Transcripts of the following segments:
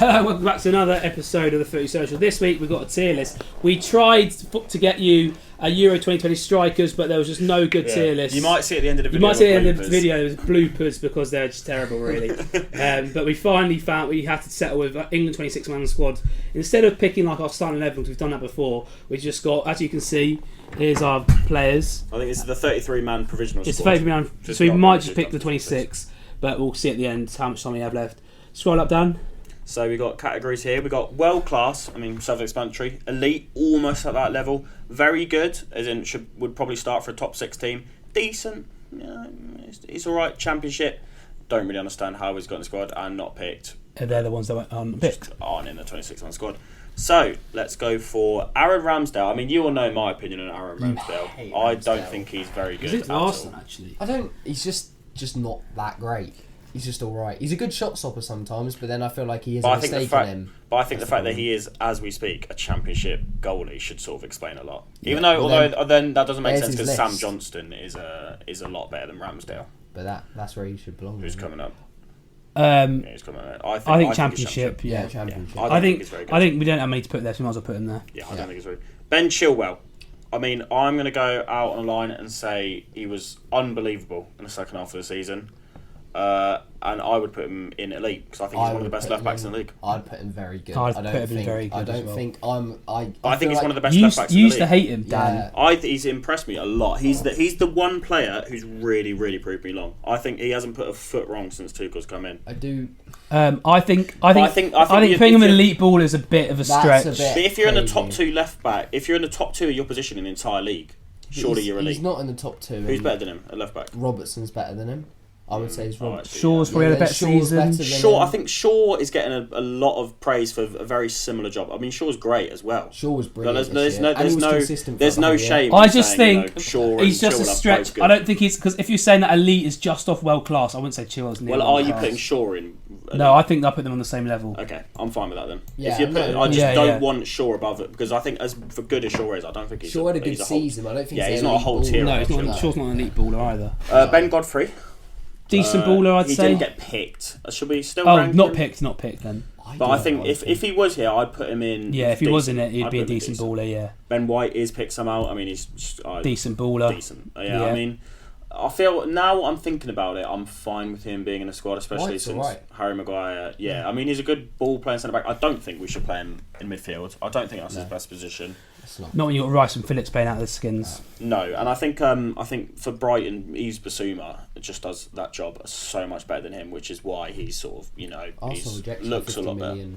Welcome back to another episode of the Footy Social. This week we've got a tier list. We tried to get you a Euro 2020 strikers, but there was just no good tier list. You might see at the end of the video. You might see at the end of the video there's bloopers because they're just terrible, really. But we finally found we had to settle with England 26-man squad. Instead of picking like our starting 11, because we've done that before, we just got, as you can see, here's our players. I think it's the 33-man provisional squad. It's the 33-man, so we might just pick the 26, but we'll see at the end how much time we have left. Scroll up, Dan. So we got categories here. We got world class. I mean, self-explanatory. Elite, almost at that level. Very good, as in would probably start for a top 6 team. Decent. Yeah, it's all right. Championship. Don't really understand how he's got in the squad and not picked. And they're the ones that aren't picked. Aren't in the 26-man squad. So let's go for Aaron Ramsdale. I mean, you all know my opinion on Aaron Ramsdale. I don't think he's very good. He's Arsenal, actually. I don't. He's just not that great. He's just all right. He's a good shot stopper sometimes, but then I feel like he is a mistake in him. But I think the fact that he is, as we speak, a championship goalie should sort of explain a lot. Even though, then that doesn't make sense because Sam Johnston is a lot better than Ramsdale. But that's where he should belong. Who's coming up? Who's coming up? I think championship. Yeah, championship. I think we don't have many to put there, so we might as well put him there. Yeah, I don't think it's very. Ben Chilwell. I mean, I'm going to go out on a line and say he was unbelievable in the second half of the season. And I would put him in elite because I think he's one of the best left backs in the league. I'd put him very good. I think he's one of the best left backs in the league. You used to hate him, Dan. Yeah. He's impressed me a lot. He's the one player who's really, really proved me wrong. I think he hasn't put a foot wrong since Tuchel's come in. I do. I think putting him in elite ball is a bit of a stretch. But if you're in the top 2 left back, if you're in the top 2 of your position in the entire league, surely you're elite. He's not in the top 2. Who's better than him at left back? Robertson's better than him. I would say he's Robertson. Shaw's probably had a better season. I think Shaw is getting a lot of praise for a very similar job. I mean, Shaw's great as well. Shaw was brilliant. There's no shame. I just think Shaw he's just a stretch. I don't think he's because if you're saying that elite is just off world class, I wouldn't say Chilwell's near. Well, are you putting Shaw in? No, I think I'll put them on the same level. Okay, I'm fine with that then. Yeah, I just don't want Shaw above it because I think as for good as Shaw is, I don't think he's. Shaw had a good season. I don't think. Yeah, he's not a whole tier. No, Shaw's not an elite baller either. Ben Godfrey. Decent baller, I'd say. He didn't get picked. Should we still? Oh, not picked then. But I think if he was here, I'd put him in. Yeah, if he was in it, he'd be a decent baller. Yeah. Ben White is picked somehow. I mean, he's decent baller. Decent. Yeah, I mean, I feel now I'm thinking about it, I'm fine with him being in the squad, especially since Harry Maguire. Yeah, I mean, he's a good ball playing centre back. I don't think we should play him in midfield. I don't think that's his best position. Not when you've got Rice and Phillips playing out of the skins. No, and I think for Brighton, Yves Bissouma just does that job so much better than him, which is why he's sort of looks a lot better.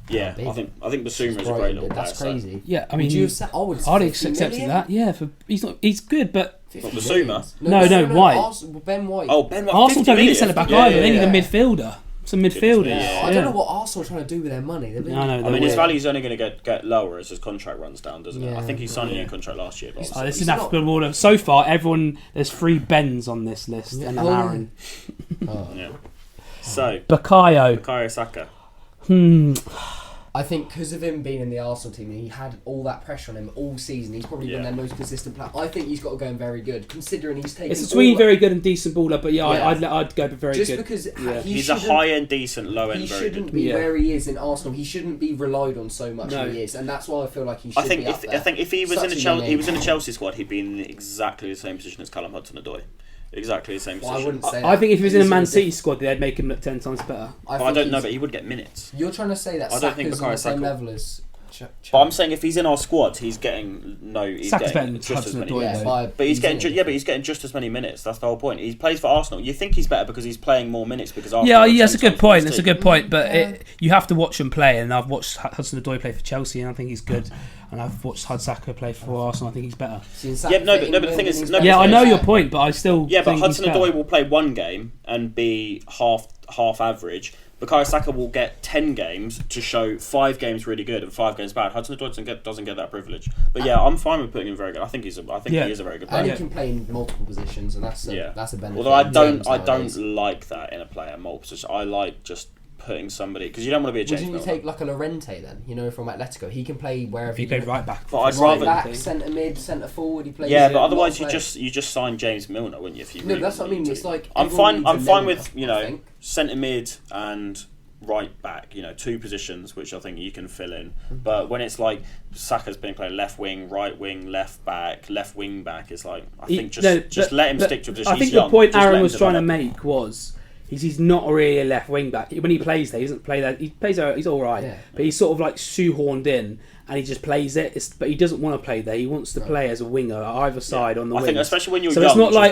Yeah, I think Bissouma is a great little player. That's crazy. Yeah, I mean, I'd accept that. Yeah, he's good, but not Bissouma. No, White. Ben White. Oh, Ben White. Arsenal don't need a centre back either. They need a midfielder. Some midfielders. Yeah. I don't know what Arsenal are trying to do with their money. I mean, his value's only going to get lower as his contract runs down, doesn't it? I think he signed a new contract last year. This is African order. So far, there's 3 Bens on this list, and an Aaron. Yeah. So Bukayo Saka. I think because of him being in the Arsenal team, he had all that pressure on him all season. He's probably been their most consistent player. I think he's got to go in very good, considering he's taken. It's between very good and decent baller, but I'd go for very good. Just because he's a high-end, decent, low-end, very good. He shouldn't be where he is in Arsenal. He shouldn't be relied on so much as he is, and that's why I feel like he should be up there. I think if he was in a Chelsea squad, he'd be in exactly the same position as Callum Hudson-Odoi. Exactly the same position. I wouldn't say that. I think if he was in a Man City squad, they'd make him look 10 times better. I don't know, but he would get minutes. You're trying to say that Saka's on the same level as... But I'm saying if he's in our squad, he's getting Saka's better than just as many. But he's getting just as many minutes. That's the whole point. He plays for Arsenal. You think he's better because he's playing more minutes because Arsenal. Yeah, that's a good point. That's a good point. But you have to watch him play, and I've watched Hudson-Odoi play for Chelsea, and I think he's good. And I've watched Saka play for Arsenal. I think he's better. But the thing is, I know your point, but I still but Hudson-Odoi will play one game and be half average. Bukayo Saka will get 10 games to show 5 games really good and 5 games bad. Hudson-Odoi doesn't get that privilege. But yeah, I'm fine with putting him very good. I think he is a very good player. And he can play in multiple positions, and that's a benefit. Although I don't like that in a player, multiple positions. I like just putting somebody because you don't want to be a James Milner. Wouldn't you take like a Llorente then? From Atletico, he can play wherever. He played right back. But I'd rather back, centre mid, centre forward. He plays. Yeah, but otherwise you just sign James Milner, wouldn't you? If you that's what I mean. It's like I'm fine with centre mid and right back, 2 positions which I think you can fill in. But when it's like Saka's been playing left wing, right wing, left wing back, it's like I think just let him stick to a position. I think He's the point young, Aaron was trying to make was he's not really a left wing back. When he plays there, he doesn't play there. He plays there, he's all right, but he's sort of like shoehorned in. And he just plays it, but he doesn't want to play there. He wants to play as a winger, either side on the wing. I think especially when you're so young. It's not like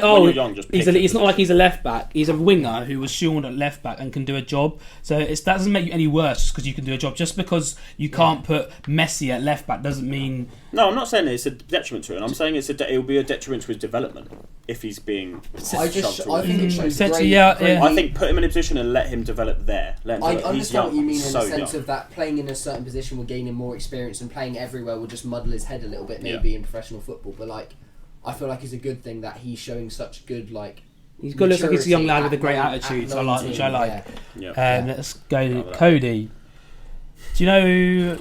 it's not like he's a left back. He's a winger who was shoehorned at left back and can do a job. So that doesn't make you any worse because you can do a job. Just because you can't put Messi at left back doesn't mean. No, I'm not saying it's a detriment to him. I'm saying it will be a detriment to his development if he's being. I think it shows great. I think put him in a position and let him develop there. I understand what you mean in the sense of that playing in a certain position will gain him more experience and playing everywhere will just muddle his head a little bit maybe in professional football. But I feel like it's a good thing that he's showing such good he's got looks like he's a young lad with a great attitude. Which I like. Let's go, Cody. Do you know?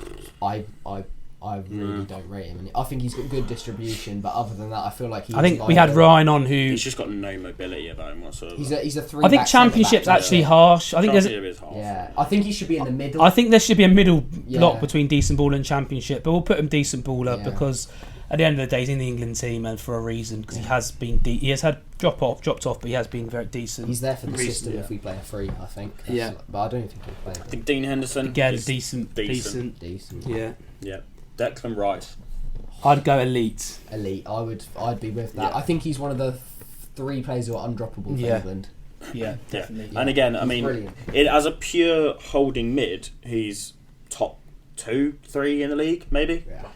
I really don't rate him. I think he's got good distribution, but other than that, I feel like I think we had Ryan on who he's just got no mobility about him whatsoever. He's a 3. I think Championship's actually harsh. I think is harsh. Yeah, I think he should be in the middle. I think there should be a middle block between decent baller and Championship, but we'll put him decent baller because at the end of the day, he's in the England team and for a reason because he has been he has had dropped off, but he has been very decent. He's there for the system if we play a 3, I think. But I don't think he'll play. I think Dean Henderson again decent. Yeah. Declan Rice. I'd go elite. I'd be with that. I think he's one of the 3 players who are undroppable for England. Yeah, definitely. And again, I mean, as a pure holding mid, he's top 2, 3 in the league, maybe. Yeah.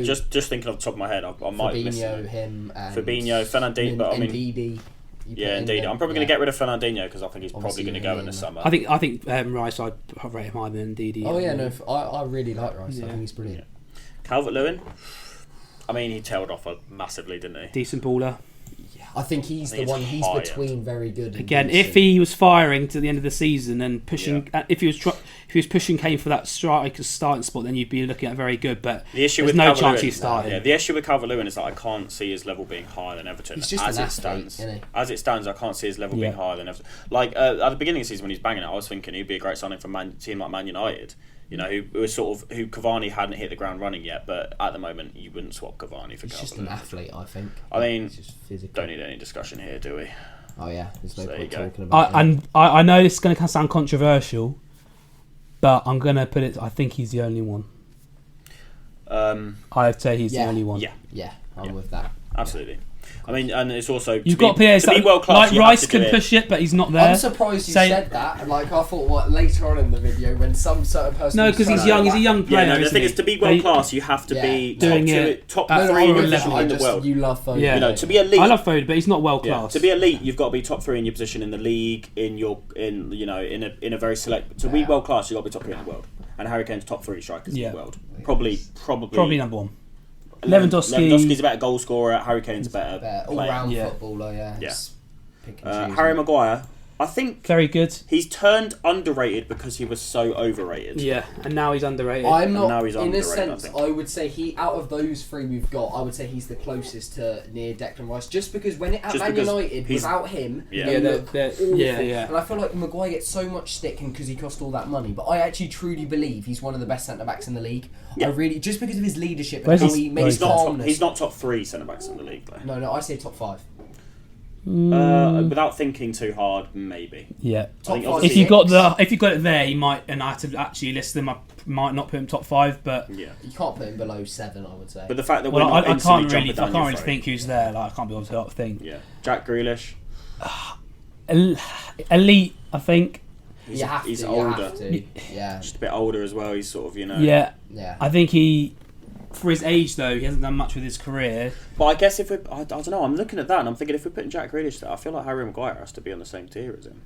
Just thinking off the top of my head, I might miss him, and Fabinho, Fernandinho, but I mean, Ndidi. Indeed. I'm probably going to get rid of Fernandinho because I think he's probably going to go in the summer. I think Rice, I'd rate him higher than Ndidi. Oh yeah, no, I really like Rice. I think he's brilliant. Calvert-Lewin, I mean, he tailed off massively, didn't he? Decent baller. I think he's the one. He's between very good. And again, decent. if he was firing to the end of the season and pushing, if he was pushing Kane for that striker's starting spot, then you'd be looking at very good. But there's no chance he's starting. Yeah, the issue with Calvert-Lewin is that I can't see his level being higher than Everton. He's just an athlete, isn't he? As it stands, I can't see his level being higher than Everton. Like at the beginning of the season when he's banging it, I was thinking he'd be a great signing for a team like Man United. Who Cavani hadn't hit the ground running yet, but at the moment you wouldn't swap Cavani for Calvert-Lewin. He's just an athlete, I think. I mean, don't need any discussion here, do we? Oh yeah, there's no point talking about it. I know this is going to sound controversial, but I'm going to put it. I think he's the only one. I'd say he's the only one. Yeah, I'm with that. Absolutely. I mean, and it's also you've got players to be world class. Like Rice can push it, but he's not there. I'm surprised you said that. I thought later on in the video when some certain person. No, because he's young. He's a young player. Yeah, no, the thing is, to be world class, you have to be doing top 3 in the world. You love Foden. Yeah. To be elite. I love Foden, but he's not world class. To be elite, you've got to be top 3 in your position in the league. In a very select. To be world class, you've got to be top 3 in the world. And Harry Kane's top 3 strikers in the world. Probably number 1. Lewandowski's a better goal scorer. Harry Kane's a better all-round footballer. Harry Maguire, I think very good. He's turned underrated because he was so overrated. Yeah, and now he's underrated. I'm not. Now he's in underrated, a sense, I would say out of those 3 we've got, I would say he's the closest to near Declan Rice. Just because at Man United, without him, they look awful. And I feel like Maguire gets so much stick because he cost all that money. But I actually truly believe he's one of the best centre backs in the league. I really, just because of his leadership and how he makes calmness. He's not top 3 centre backs in the league though. No, I say top 5. Without thinking too hard, maybe. Yeah. If you got it there, you might, and I had to actually list them. I might not put him top 5, but you can't put him below 7. I would say. But the fact that I can't really think who's there. I can't be able to think. Yeah. Jack Grealish. Elite, I think. He's older. Yeah. Just a bit older as well. He's sort of Yeah. I think he. For his age, though, he hasn't done much with his career. But I guess if I don't know, I'm looking at that and I'm thinking if we're putting Jack Grealish there, I feel like Harry Maguire has to be on the same tier as him.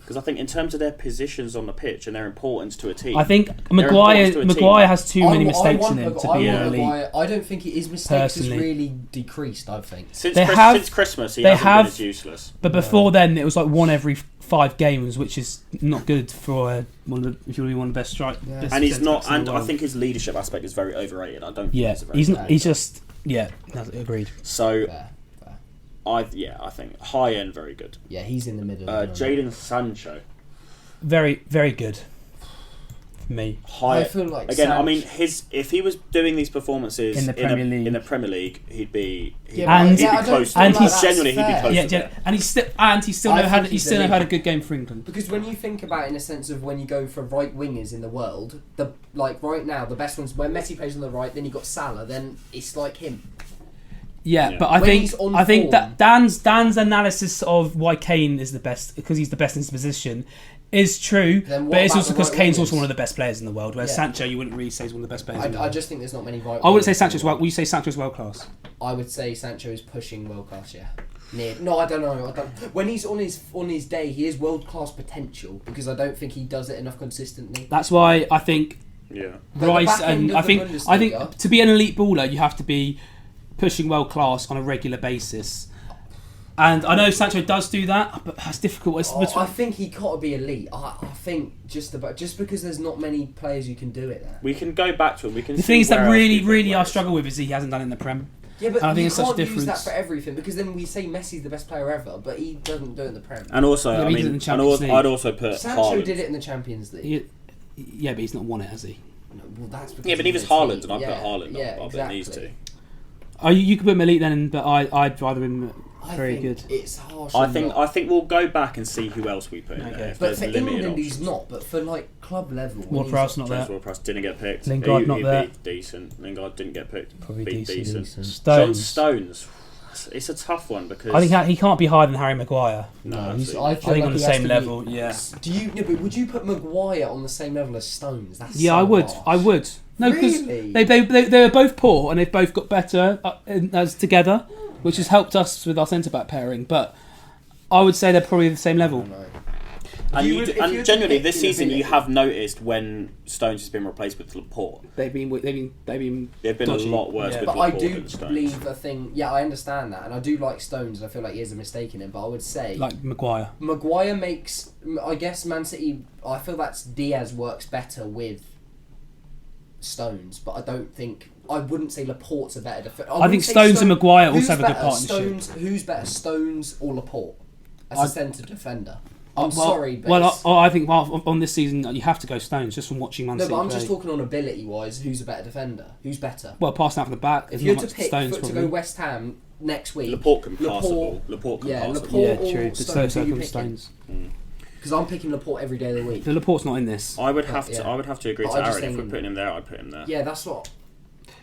Because I think in terms of their positions on the pitch and their importance to a team, I think Maguire has too many mistakes in him to be elite. I don't think his mistakes has really decreased. I think since Christmas he hasn't been as useless. But before then, it was like 1 every 5 games, which is not good for if you really want the best strike. Yeah. And he's not. And I think his leadership aspect is very overrated. I don't. Think he's just agreed. So. Fair. I think high end very good. Yeah, he's in the middle. Jadon Sancho. very, very good for me. High. I feel like again. I mean, if he was doing these performances in the Premier League, he'd be close. And he'd be close. Yeah, and he still had a good game for England. Because when you think about it in a sense of when you go for right wingers in the world, right now the best ones when Messi plays on the right, then you got Salah, then it's like him. Yeah, but I think that Dan's analysis of why Kane is the best because he's the best in his position is true, but it's also because Kane's also one of the best players in the world. Whereas Sancho, you wouldn't really say is one of the best players. I just think there's not many right. I wouldn't say Sancho's well. Would you say Sancho's world class? I would say Sancho is pushing world class. Yeah. No, I don't know. When he's on his day, he is world class potential because I don't think he does it enough consistently. That's why I think Rice and I think to be an elite baller, you have to be pushing world class on a regular basis. And I know Sancho does do that, but that's difficult. I think he got to be elite. I think just because there's not many players who can do it there. We can go back to him. The things that really I struggle with is he hasn't done it in the Prem. Yeah, but I think it's can't use that for everything because then we say Messi's the best player ever, but he doesn't do it in the Prem. And also, I'd also put Sancho Haaland. did it in the Champions League. Yeah, but he's not won it, has he? No, well, that's because but he was Haaland, and I put Haaland up than these two. You could put him elite then, but I'd rather him very good. It's harsh. I think we'll go back and see who else we put in there. But for England, he's not. But for club level, Ward-Prowse not there. Ward-Prowse didn't get picked. Lingard not there. Decent. Lingard didn't get picked. Probably decent. Stones. It's a tough one because I think he can't be higher than Harry Maguire. No, I think on the same level. Yeah. But would you put Maguire on the same level as Stones? That's I would. Harsh. I would. No, because really? they were both poor and they've both got better as together, which has helped us with our centre back pairing. But I would say they're probably the same level. And generally, this season you have noticed when Stones has been replaced with Laporte. They've been dodgy. A lot worse. With but Laporte I do than Stones. believe a thing. Yeah, I understand that, and I do like Stones. And I feel like he is a mistake in him. But I would say like Maguire. Maguire makes. I guess Man City. I feel that Diaz works better with Stones, but I wouldn't say Laporte's a better defender. I think Stones and Maguire also have a good partnership. Who's better, Stones or Laporte as a centre defender? Sorry, but I think on this season you have to go Stones just from watching Man City. No, but I'm just talking on ability-wise. Who's a better defender? Who's better? Well, passing out from the back. If you're to pick to go West Ham next week, Laporte can pass the ball. Laporte can pass the ball. Yeah, true. But Stones, Stones. Because I'm picking Laporte every day of the week. The Laporte's not in this. I would have to agree to Aaron. If we're putting him there, I'd put him there. Yeah, that's what.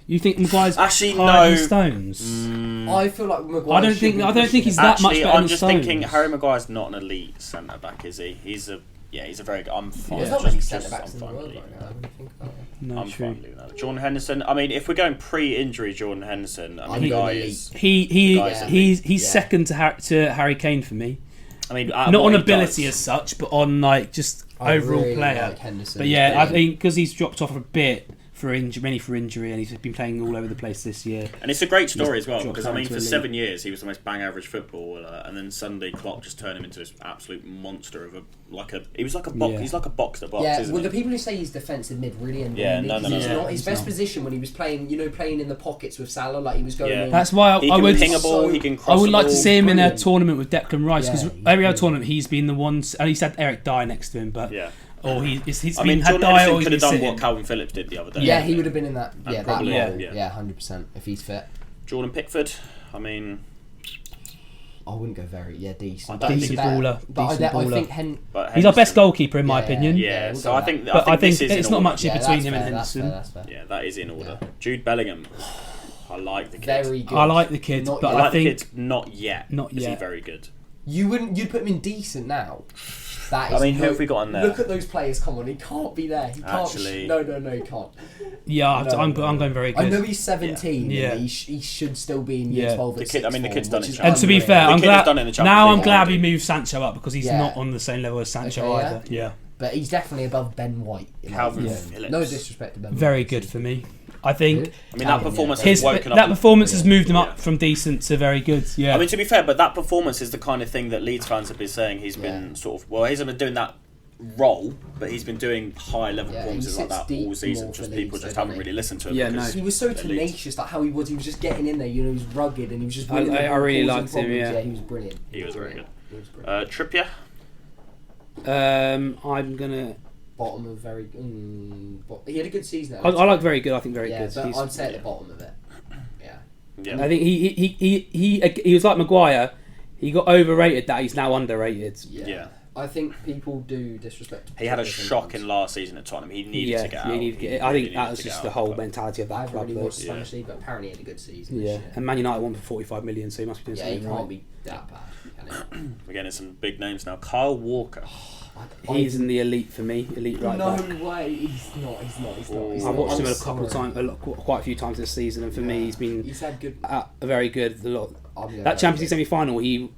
You think Maguire's actually higher than Stones? I feel like Maguire. I don't think he's that much better than Stones. I'm just thinking Harry Maguire's not an elite centre back, is he? He's a very good. I'm fine. There's not many centre backs in the world right now. I wouldn't think about it. No, I'm fine with that. Jordan Henderson. I mean, if we're going pre-injury, Jordan Henderson. I mean, he's second to Harry Kane for me. I mean, not on ability as such, but on just overall player. Like Henderson. But yeah, I think because he's dropped off a bit mainly for injury, and he's been playing all over the place this year. And it's a great story as well because I mean, for 7 years he was the most bang average footballer, and then Sunday Klopp just turned him into this absolute monster of he's like a box to box. Yeah, isn't well, he? the people who say he's defensive mid really annoy me. No. He's not his best position when he was playing in the pockets with Salah, like he was going. In. That's why he can ping a ball. He can cross. I would like to see him in a tournament with Declan Rice because every other tournament he's been the one, and he's had Eric Dyer next to him, but. Yeah. Or he's Jordan Henderson could have done what Calvin Phillips did the other day. Yeah, he would have been in that. Yeah, probably, that role. Yeah, 100% if he's fit. Jordan Pickford. I mean, I wouldn't go very. Yeah, decent. Decent baller. I think he's our best goalkeeper in my opinion. Yeah, so I think it's not much in between him and Henderson. That's fair. Yeah, that is in order. Jude Bellingham. I like the kid. Very good. I like the kid, but I think the kid not yet. Not yet. Is he very good? You'd put him in decent now. That is who have we got on there? Look at those players. Come on, he can't be there. He can't. Actually, no, he can't. Yeah, I'm going very good. I know he's 17. Yeah, and he should still be in year 12. The kid's done it. And to be fair, I'm glad we moved Sancho up because he's not on the same level as Sancho either. Yeah, but he's definitely above Ben White. Calvin Phillips. No disrespect to Ben White. Very good for me. I think. I mean, that performance has moved him up from decent to very good. Yeah. I mean, to be fair, but that performance is the kind of thing that Leeds fans have been saying. He's been he's been doing that role, but he's been doing high level performances like that all season. Just people just haven't really listened to him. Yeah, no. He was so tenacious, like how he was just getting in there. You know, he was rugged and he was just. I really liked him. Yeah, he was brilliant. He was very good. Trippier. I'm gonna. Bottom of very. He had a good season. I like very good. I think very good. But I'd say at the bottom of it. Yeah. I think he was like Maguire. He got overrated. That he's now underrated. Yeah. I think people do disrespect. He had a shocking last season at Tottenham. He needed to get out. I think that was just the whole mentality of that club. I haven't really watched Spanish League, but apparently he had a good season. Yeah, and Man United won for 45 million, so he must be doing something right. Yeah, he can't be that bad, can he? We're getting some big names now. Kyle Walker. He's in the elite for me. Elite right back. No way, he's not. I've watched him a couple of times, quite a few times this season, and for me, he's had good, very good. That Champions League semi-final, he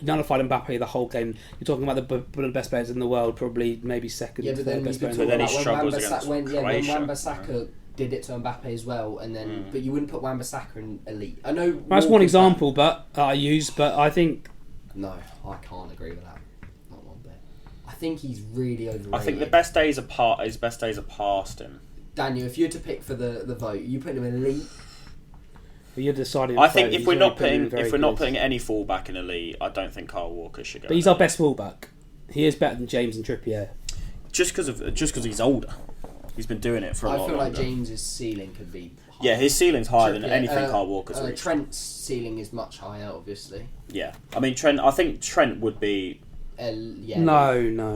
nullified Mbappe the whole game. You're talking about one of the best players in the world, probably maybe second. Yeah, but then best player. But then he struggles against when Wan-Bissaka did it to Mbappe as well, and then but you wouldn't put Wan-Bissaka in elite. I know that's one example, but I I think no, I can't agree with that. Not one bit. I think he's really overrated. I think his best days are past him. Daniel, if you had to pick for the vote, you put him in elite. But you're deciding. I think if we're not putting any fullback in elite, I don't think Kyle Walker should go. But he's our best fullback. He is better than James and Trippier. Just because he's older, he's been doing it for a lot longer. I feel like James's ceiling could be higher. Yeah, his ceiling's higher than anything Kyle Walker's reached. Trent's ceiling is much higher, obviously. Yeah, I mean Trent. I think Trent would be. No. I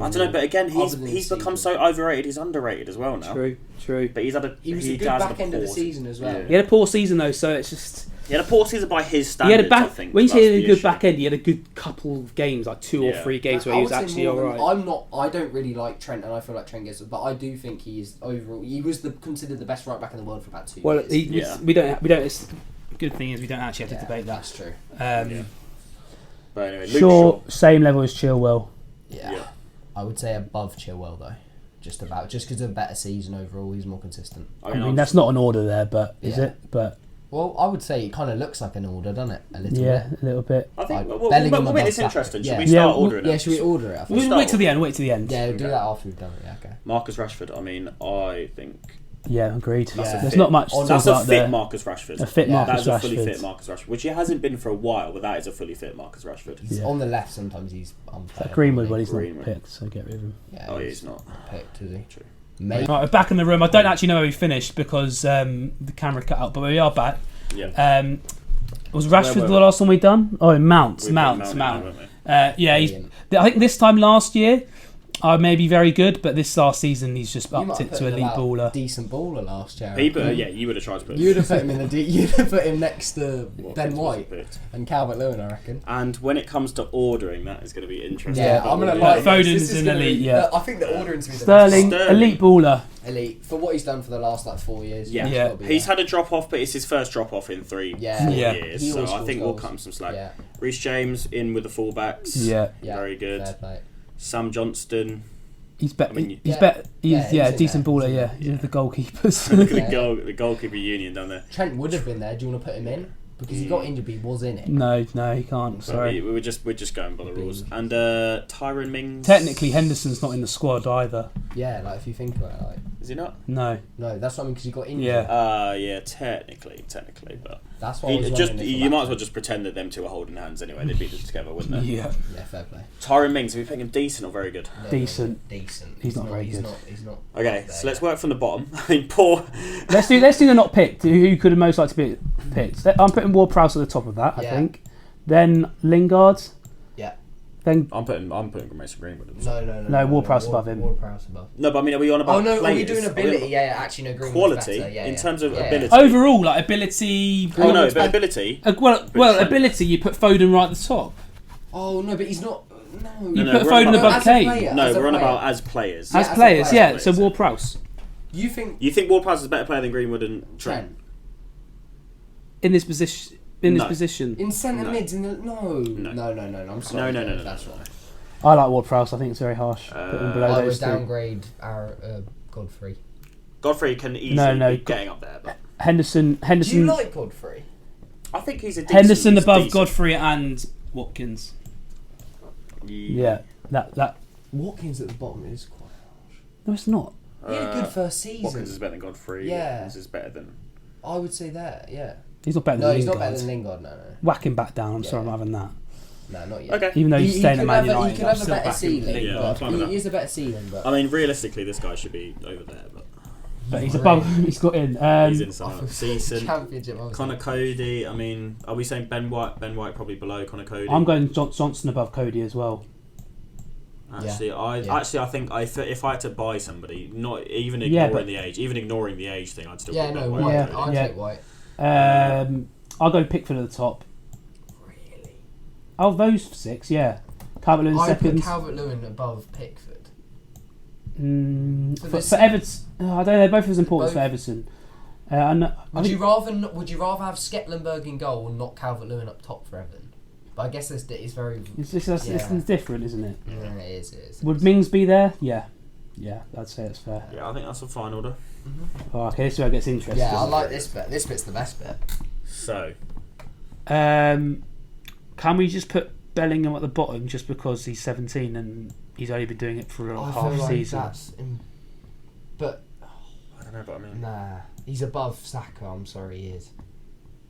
don't know, but again, he's become so overrated. He's underrated as well now. True. But he was a good back end of the season as well. Yeah. He had a poor season though, so it's just. He had a poor season by his standards. I think. When you say a good back end, he had a good couple of games, like 2 or 3 games where he was actually alright. I don't really like Trent, and I feel like Trent gets it, but I do think he is overall. He was considered the best right back in the world for about 2 years. We don't. It's, good thing is we don't actually have to debate that. That's true. But anyway, Shaw, same level as Chilwell. Yeah. I would say above Chilwell though. Just because of a better season overall, he's more consistent. I mean that's not an order there, but is it? But well, I would say it kind of looks like an order, doesn't it? A little bit. Yeah, a little bit. I think we'll make this interesting. Should we start ordering it? Yeah, should we order it? We'll wait till the end. Yeah, we'll do that after we've done it. Yeah, okay. Marcus Rashford. I mean, I think. Yeah, agreed. There's not much to talk about there. That's a fit Marcus Rashford. A fit Marcus Rashford. That's a fully fit Marcus Rashford, which he hasn't been for a while, but that is a fully fit Marcus Rashford. He's on the left sometimes. He's unplayable. Greenwood, but he's not picked, so get rid of him. Yeah, he's not picked, is he? True. Right, we're back in the room. I don't actually know where we finished because the camera cut out, but we are back. Yeah. Was Rashford the last one we done? Oh, Mount. I think this time last year, I may be very good, but this last season he's just upped it to elite baller. Decent baller last year. You would have tried to put him. You'd have put him in you'd have put him next to Ben White and Calvert-Lewin, I reckon. And when it comes to ordering, that is going to be interesting. Yeah, I'm going to like Foden's in elite. Yeah, I think the ordering's going to be Sterling, elite baller. Elite for what he's done for the last 4 years. Yeah. He's had a drop off, but it's his first drop off in 4 years. So I think we'll cut him some slack. Yeah. Reece James in with the fullbacks. Yeah, very good. Sam Johnston. He's better. He's better. He's decent baller. Yeah, he's the goalkeepers. the goalkeeper union down there. Trent would have been there. Do you want to put him in? Because he got injured, but he was in it. No, he can't. Sorry, we're just going by the rules. And Tyrone Mings. Technically, Henderson's not in the squad either. Yeah, like if you think about it, is he not? No, that's what I mean because he got injured. Yeah, technically, but that's why you might as well just pretend that them two are holding hands anyway. They'd be together, wouldn't they? Yeah, fair play. Tyrone Mings, are we picking him decent or very good? Decent. He's not very good. He's not. Okay, so let's work from the bottom. I mean, poor. Let's do the not picked. Who could have most liked to be picked? I'm putting Ward-Prowse at the top of that. I think. Then Lingard. Yeah. Then I'm putting Mason Greenwood. No, Ward-Prowse above him. Ward-Prowse above. No, but I mean, are we on about? Oh no, players? are we doing ability? Actually, no. Greenwood's quality better. in terms of ability. Overall, like ability. Ability. Ability. You put Foden right at the top. Oh no, but he's not. No, you put Foden above Kane. No, we're on about as players. As players, yeah. So Ward-Prowse. You think Ward-Prowse is a better player than Greenwood and Trent? In this position. In centre mids, no. I'm sorry. No. That's right. I like Ward-Prowse. I think it's very harsh. I would downgrade our Godfrey. Godfrey can easily be getting up there. But Henderson. Do you like Godfrey? I think he's a decent. Henderson above Godfrey and Watkins. Yeah, that Watkins at the bottom is quite harsh. No, it's not. He had a good first season. Watkins is better than Godfrey. Yeah. Watkins is better than. I would say that. Yeah. He's not better than Lingard. No, he's not better than Lingard. No. Whack him back down. I'm sorry, I'm not having that. No, not yet. Okay. Even though he's staying at Man United, he could have a better ceiling. He is a better ceiling, but I mean, realistically, this guy should be over there, but he's above. He's got in. He's in some decent. Championship. Connor Cody. I mean, are we saying Ben White? Ben White probably below Connor Cody. I'm going Johnson above Cody as well. Actually, I think if I had to buy somebody, not even ignoring the age thing, I'd still. Yeah, no, White. I'd take White. I'll go Pickford at the top. Really? Oh, those 6, yeah. Calvert-Lewin second. I'd put Calvert-Lewin above Pickford. For Everton, I don't know. Both as important for Everton. Would you rather have Sketlenberg in goal or not Calvert-Lewin up top for Everton? But I guess it's very. It's different, isn't it? Yeah, it is. Would Mings be there? Yeah, I'd say it's fair. Yeah, I think that's a fine order. Mm-hmm. Oh, okay, this is where it gets interesting. Yeah, I like this bit. This bit's the best bit. So, can we just put Bellingham at the bottom just because he's 17 and he's only been doing it for half a season? But I don't know, but I mean, nah, he's above Saka. I'm sorry, he is.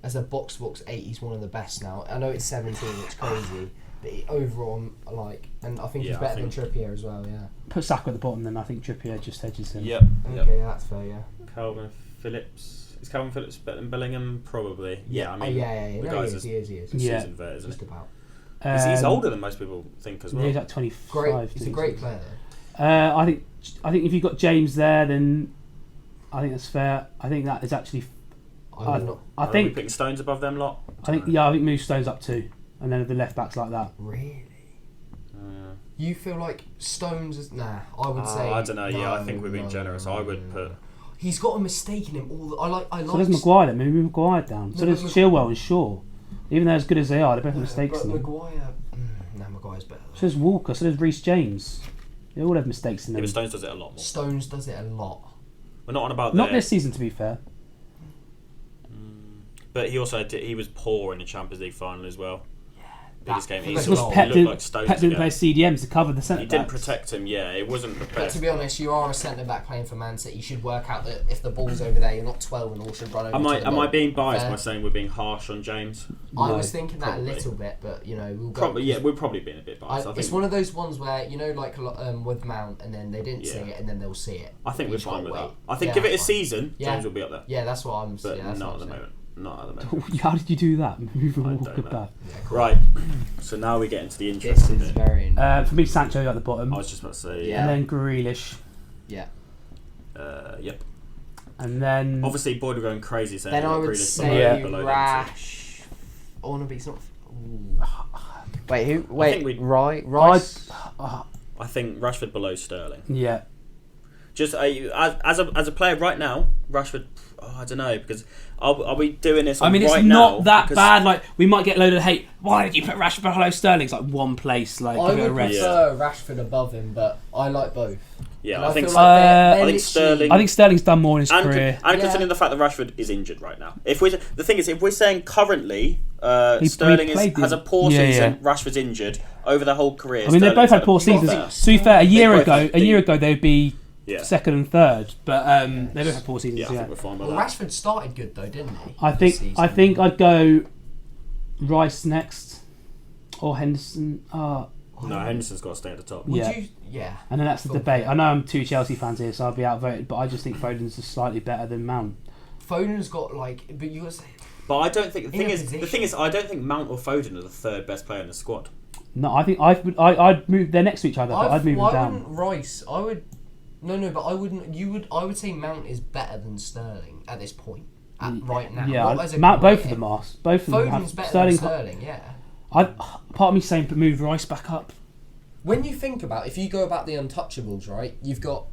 As a box 8, he's one of the best now. I know it's 17, it's crazy, but overall, and I think he's better than Trippier as well. Yeah. Put Saka at the bottom, then I think Trippier just edges him. Yep. Okay, that's fair. Yeah. Calvin Phillips. Is Calvin Phillips better than Bellingham? Probably. Yeah, I mean, the guy's he is. season vet, isn't Just about. He's older than most people think as well. He's like 25. He's a great player. I think if you've got James there, then I think that's fair. I think that is actually. I think are we putting Stones above them lot. I think move Stones up too, and then the left backs like that. Really? You feel like Stones is I would say. I don't know. Yeah, I think we're being generous. I would put. He's got a mistake in him. I like. So does Maguire. Then move Maguire down. So does Chilwell and Shaw. Even though as good as they are, they both have mistakes in them. Maguire's better. So does Walker. So does Reece James. They all have mistakes in them. Yeah, but Stones does it a lot more. Stones does it a lot. We're not on about not this season, to be fair. But he was poor in the Champions League final as well. Biggest game. Pep didn't play CDMs to cover the centre backs. He didn't protect him. Yeah, it wasn't the best. But to be honest, you are a centre back playing for Man City. You should work out that if the ball's over there, you're not 12 and all should run over. Am I being biased by saying we're being harsh on James? I was thinking that a little bit, but we'll go. We're probably being a bit biased. It's one of those ones where with Mount, and then they didn't see it, and then they'll see it. I think we're fine with that. I think give it a season, James will be up there. Yeah, that's what I'm. But not at the moment. Not at the moment. How did you do that? Moving Walker back. Right. So now we get into the interesting bit. Very for me, Sancho at the bottom. I was just about to say. And then Grealish. Yeah. Yep. And then obviously, Boyd were going crazy saying. Then I would say Rash. Oh no, but he's not. Wait, who? Wait, Rice. I think Rashford below Sterling. Yeah. Just as a player right now, Rashford. I don't know because are we doing this? I mean, it's not that bad. Like we might get a load of hate. Why did you put Rashford below Sterling? It's like one place. Like I would prefer Rashford above him, but I like both. Yeah, I think Sterling. I think Sterling's done more in his career. And considering the fact that Rashford is injured right now, if we're saying currently Sterling has a poor season, Rashford's injured over their whole career. I mean, they both had poor seasons. To be fair, a year ago they'd be. Yeah. Second and third, but they both have poor seasons. Yeah, I think we're fine with that. Rashford started good though, didn't he? I think I'd go Rice next or Henderson. No, Henderson's got to stay at the top. Yeah. And then that's the debate. I know I'm two Chelsea fans here, so I'll be outvoted, but I just think Foden's just slightly better than Mount. Foden's got but you got to say. But I don't think the thing is I don't think Mount or Foden are the third best player in the squad. No, I think I'd move. They're next to each other, but I'd move them down. Why wouldn't Rice? I would. No, but I wouldn't. I would say Mount is better than Sterling at this point, right now. Yeah, Mount. Both of them are. Both of them have. Foden's better than Sterling. Yeah. Part of me saying move Rice back up. When you think about, if you go about the untouchables, right? You've got.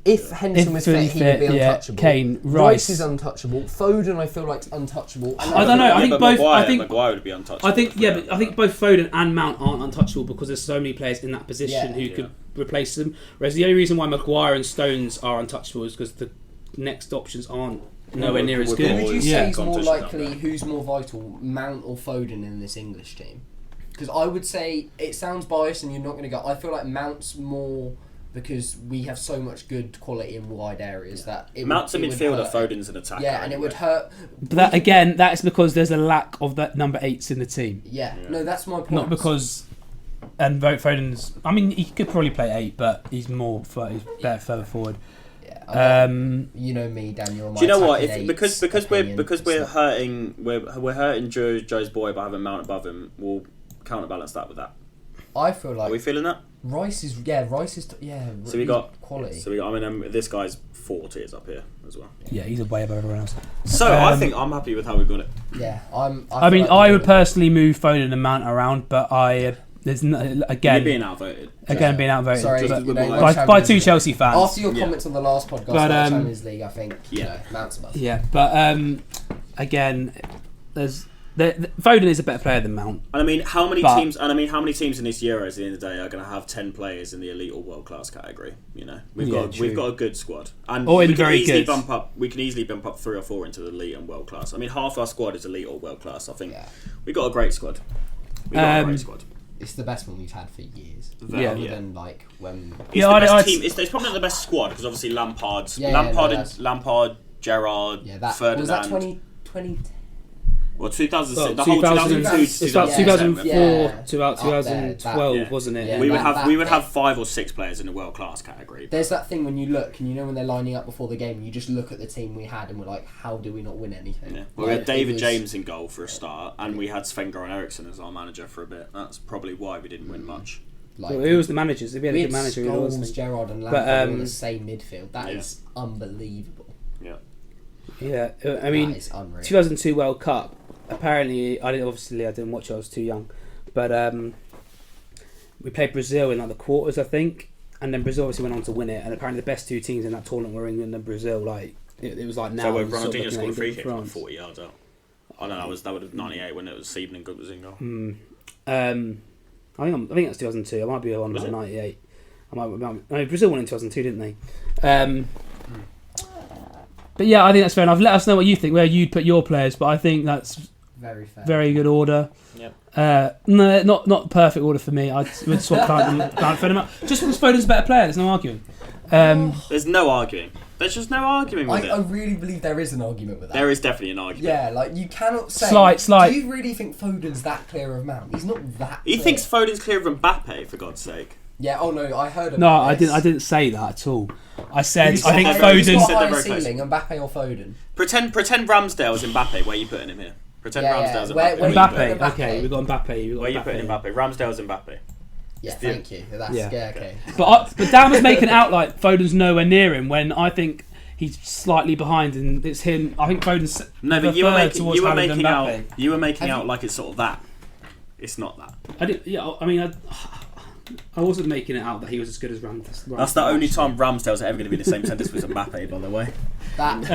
If Henderson was fit, he would be untouchable. Kane, Rice is untouchable. Foden, I feel like, is untouchable. I don't know. I think both. Maguire would be untouchable. I think but I think both Foden and Mount aren't untouchable because there's so many players in that position who could replace them. Whereas the only reason why Maguire and Stones are untouchable is because the next options aren't nowhere near as good. Who would you say is more likely? Who's more vital, Mount or Foden in this English team? Because I would say it sounds biased, and you're not going to go. I feel like Mount's more because we have so much good quality in wide areas that Mount's a midfielder, Foden's an attacker. Yeah, and it would hurt. But that is because there's a lack of that number 8s in the team. Yeah, no, that's my point. Not because. And Foden's. I mean, he could probably play 8, but he's better further forward. Yeah, you know me, Daniel. Do you know what? Because we're hurting Joe's boy by having Mount above him, we'll counterbalance that with that. I feel like. Are we feeling that? Rice is. So we got quality. This guy's 4 tiers up here as well. Yeah, he's way above everyone else. So I think I'm happy with how we've got it. Yeah, I would personally move Foden and Mount around, but there's again. You're being outvoted. Again, being outvoted. Sorry, by 2 Chelsea fans. After your comments on the last podcast about Champions League, I think Mount's above. Yeah, but again, Foden is a better player than Mount. And I mean, how many teams? And I mean, how many teams in this Euros at the end of the day are going to have 10 players in the elite or world class category? You know, we've got a good squad, and we can easily bump up 3 or 4 into the elite and world class. I mean, half our squad is elite or world class. I think we've got a great squad. It's the best one we've had for years. Other than like when. It's the best team. It's probably not the best squad because obviously Lampard, Gerrard, Ferdinand. Was that 2010? Well, 2006, the 2002 whole 2002, it's about 2004 to about 2012, there, wasn't it? Yeah, we would have 5 or 6 players in the world class category. There's that thing when you look, and you know when they're lining up before the game, you just look at the team we had, and we're like, how do we not win anything? Yeah. Well, we had David James in goal for a start, and we had Sven-Goran Eriksson as our manager for a bit. That's probably why we didn't win much. Who was the managers? If we had a good manager, Scholes, Gerrard, and Lampard in the same midfield. That is unbelievable. Yeah, I mean, that is unreal. 2002 World Cup. Apparently, I didn't watch it. I was too young, but we played Brazil in like the quarters, I think, and then Brazil obviously went on to win it. And apparently, the best 2 teams in that tournament were England and Brazil. Like it was like now. So when Ronaldinho scored a free kick from 40 yards out. I don't know. That would have 98 when it was Sieben and Good was in goal. I think that's 2002. I might be on about 98. Brazil won in 2002, didn't they? But yeah, I think that's fair enough. Let us know what you think, where you'd put your players. But I think that's very fair. Very good order. Yep. No, not perfect order for me. I would swap Foden out. Just because Foden's a better player, there's no arguing. There's no arguing. There's just no arguing with it. I really believe there is an argument with that. There is definitely an argument. Yeah, like you cannot say. Slight. Do you really think Foden's that clear of Mount? He's not that. He thinks Foden's clear of Mbappe, for God's sake. Yeah. Oh no, I heard. No, I didn't say that at all. I said I think Foden's got higher ceiling, Mbappe or Foden. Pretend Ramsdale's Mbappe. Where are you putting him here? Pretend Ramsdale's Mbappe. Mbappe. Okay, we've got Mbappe. Where are you putting Mbappe? Ramsdale's Mbappe. Yeah, thank you. That's okay. But Dan was making it out like Foden's nowhere near him when I think he's slightly behind, and it's him. I think Foden's you were making out like it's sort of that. It's not that. I wasn't making it out that he was as good as Ramsdale. That's the only time Ramsdale's ever going to be in the same sentence with Mbappe, by the way. But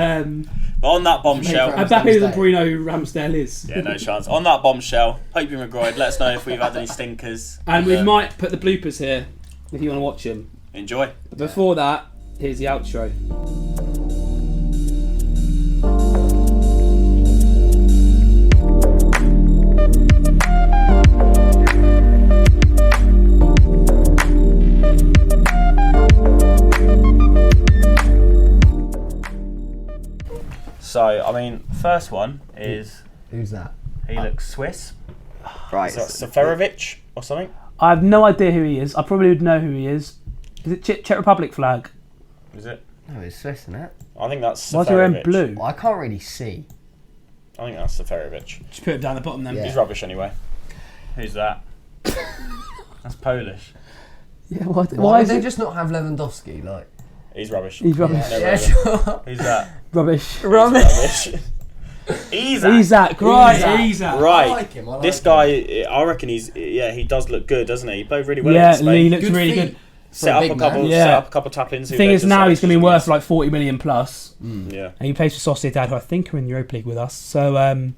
on that bombshell, Mbappe doesn't probably know who Ramsdale is. Yeah, no chance. On that bombshell, hope you're McGroyd. Let us know if we've had any stinkers. And we might put the bloopers here if you want to watch them. Enjoy. Before that, here's the outro. So, first one is... Who's that? He looks Swiss. Right. Seferovic or something? I have no idea who he is. I probably would know who he is. Is it Czech Republic flag? Is it? No, it's Swiss, isn't it? I think that's Seferovic. Why's he wearing blue? Well, I can't really see. I think that's Seferovic. Just put him down the bottom then. Yeah. He's rubbish anyway. Who's that? That's Polish. Yeah, why do they just not have Lewandowski? Like, he's rubbish. He's rubbish. Yeah, sure. Who's that? Rubbish. Isak. Right. Isak. Right. I like him. This guy, I reckon he does look good, doesn't he? He played really well. Yeah, in Spain. he looks really good. Set up a couple tap-ins. The thing is, now he's going to be worth like 40 million plus. Yeah. And he plays for Sociedad, who I think are in the Europa League with us. So I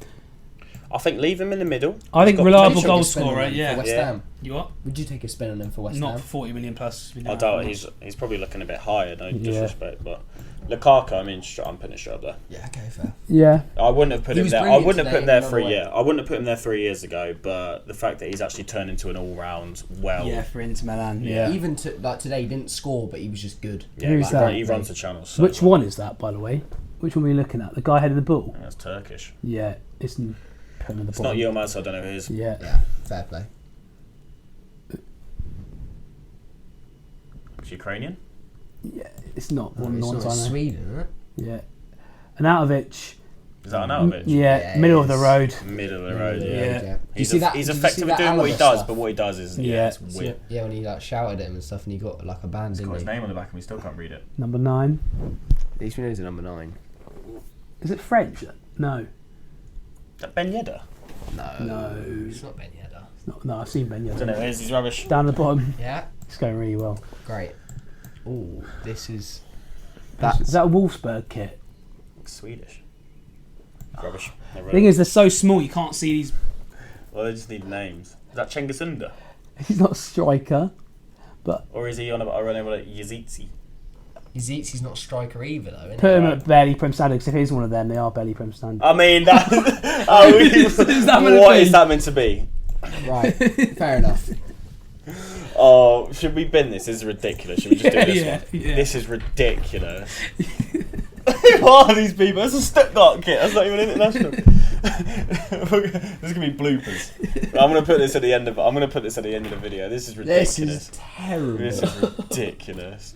think leave him in the middle. I think reliable goal scorer. Yeah. For West Ham. You what? Would you take a spin on him for West Ham? Not for 40 million plus. I doubt it. He's probably looking a bit higher. No disrespect, but Lukaku, I mean, I'm putting it straight up there. Yeah, okay, fair. Yeah. I wouldn't have put him there. I wouldn't have put him there I wouldn't have put him there 3 years ago, but the fact that he's actually turned into an all-round Yeah, for Inter Milan. Yeah. Even today, he didn't score, but he was just good. Yeah, who's that? He runs the channels. So Which one is that, by the way? Which one are we looking at? The guy heading the ball? That's Turkish. Yeah, it's not Yilmaz, so I don't know who it is. Yeah, fair play. It's Ukrainian? Yeah, it's not one. It's not Sweden, isn't it? Yeah. Anatovic. Is that Anatovic? Yeah, middle of the road. Middle of the road, yeah. He's effective at doing what he does, but what he does is it's weird. Yeah, when he shouted at him and stuff, and he got like a band. He's got his name on the back, and we still can't read it. Number 9. He's been a number 9. Is it French? No. Is that Ben Yedder? No, it's not Ben Yedder. It's not. No, I've seen Ben Yedder. I don't know. He's rubbish. Down the bottom. Yeah. It's going really well. Great. Oh, this is. Is that a Wolfsburg kit? Swedish. Rubbish. The thing is, they're so small you can't see these. Well, they just need names. Is that Cengiz Under? He's not a striker, but. Or is he on about? I run over like Yazidzi. Yazidzi's not a striker either, though. Put him at barely Prem standard, because if he's one of them, they are barely Prem standard. I mean, what is that meant to be? Right, fair enough. Oh, should we bin this? This is ridiculous. Should we just do this one? Yeah. This is ridiculous. Who are these people? That's a Stuttgart kit. That's not even international. This is gonna be bloopers. I'm gonna put this at the end of. I'm gonna put this at the end of the video. This is ridiculous. This is terrible. This is ridiculous.